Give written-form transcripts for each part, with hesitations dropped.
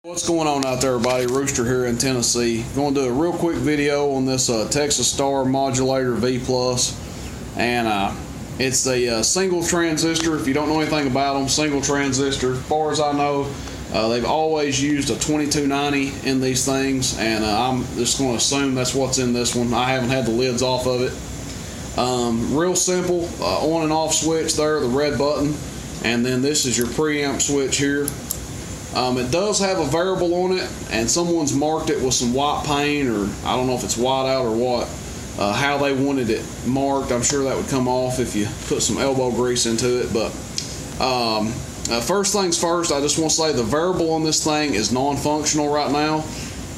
What's going on out there, everybody? Rooster here in Tennessee. Going to do a real quick video on this Texas Star Modulator V+, and it's a single transistor. If you don't know anything about them, single transistor. As far as I know, they've always used a 2290 in these things, and I'm just going to assume that's what's in this one. I haven't had the lids off of it. Real simple, on and off switch there, the red button, and then this is your preamp switch here. It does have a variable on it, and someone's marked it with some white paint, or I don't know if it's white out or what, how they wanted it marked. I'm sure that would come off if you put some elbow grease into it. But first things first, I just want to say the variable on this thing is non-functional right now.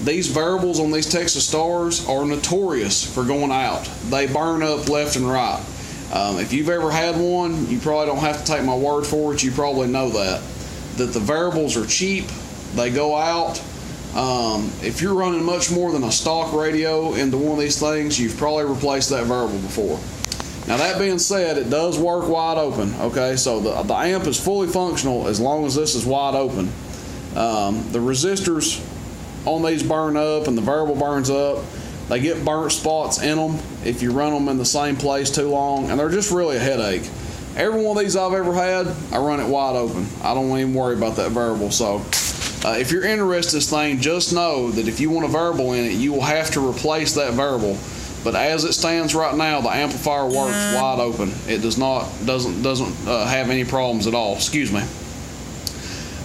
These variables on these Texas Stars are notorious for going out. They burn up left and right. If you've ever had one, you probably don't have to take my word for it. You probably know that the variables are cheap, they go out. If you're running much more than a stock radio into one of these things, you've probably replaced that variable before. Now that being said, it does work wide open, okay? So the amp is fully functional as long as this is wide open. The resistors on these burn up and the variable burns up. They get burnt spots in them if you run them in the same place too long, and they're just really a headache. Every one of these I've ever had, I run it wide open. I don't even worry about that variable. So if you're interested in this thing, just know that if you want a variable in it, you will have to replace that variable. But as it stands right now, the amplifier works wide open. It doesn't have any problems at all. Excuse me.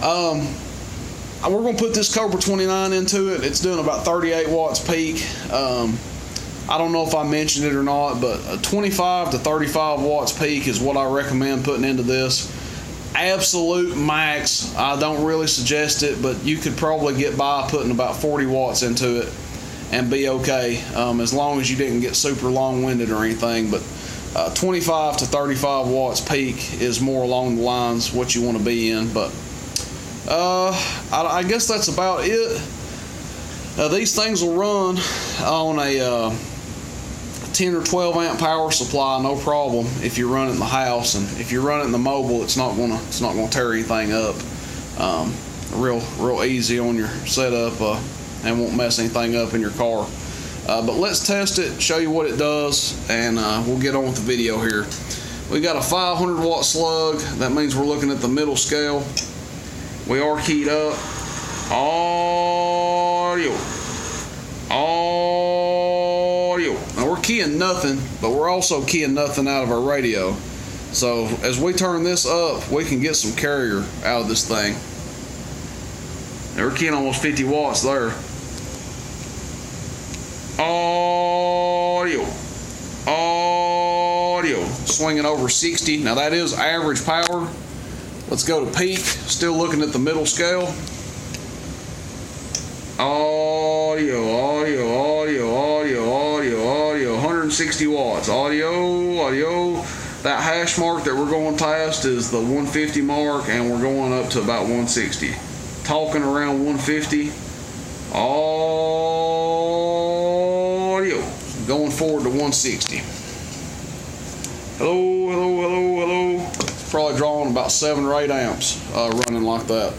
We're going to put this Cobra 29 into it. It's doing about 38 watts peak. I don't know if I mentioned it or not, but 25 to 35 watts peak is what I recommend putting into this. Absolute max, I don't really suggest it, but you could probably get by putting about 40 watts into it and be okay, as long as you didn't get super long-winded or anything. But 25 to 35 watts peak is more along the lines what you want to be in. But I guess that's about it. These things will run on a 10 or 12 amp power supply, no problem. If you run it in the house, and if you run it in the mobile, it's not gonna tear anything up. Real easy on your setup, and won't mess anything up in your car. But let's test it, show you what it does, and we'll get on with the video here. We got a 500 watt slug. That means we're looking at the middle scale. We are keyed up. Audio. Now we're keying nothing, but we're also keying nothing out of our radio. So as we turn this up, we can get some carrier out of this thing. Now we're keying almost 50 watts there. Audio. Swinging over 60. Now that is average power. Let's go to peak. Still looking at the middle scale. Audio, 160 watts. Audio. That hash mark that we're going past is the 150 mark, and we're going up to about 160. Talking around 150. Audio. Going forward to 160. Hello. It's probably drawing about 7 or 8 amps running like that.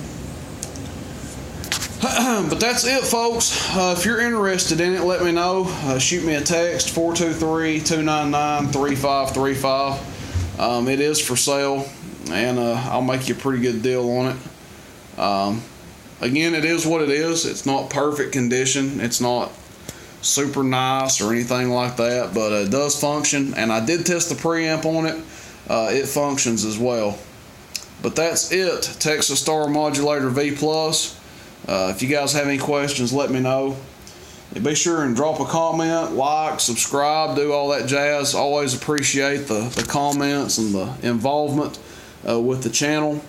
But that's it, folks. If you're interested in it, let me know. Shoot me a text, 423-299-3535. It is for sale, and I'll make you a pretty good deal on it. Again, it is what it is. It's not perfect condition. It's not super nice or anything like that, but it does function, and I did test the preamp on it. It functions as well. But that's it, Texas Star Modulator V+. If you guys have any questions, let me know. Be sure and drop a comment, like, subscribe, do all that jazz. Always appreciate the comments and the involvement with the channel.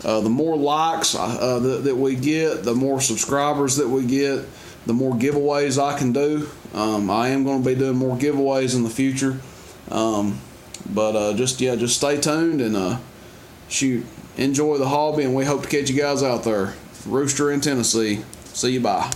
The more likes that we get, the more subscribers that we get, the more giveaways I can do. I am going to be doing more giveaways in the future. Just stay tuned and enjoy the hobby, and we hope to catch you guys out there. Rooster in Tennessee. See you, bye.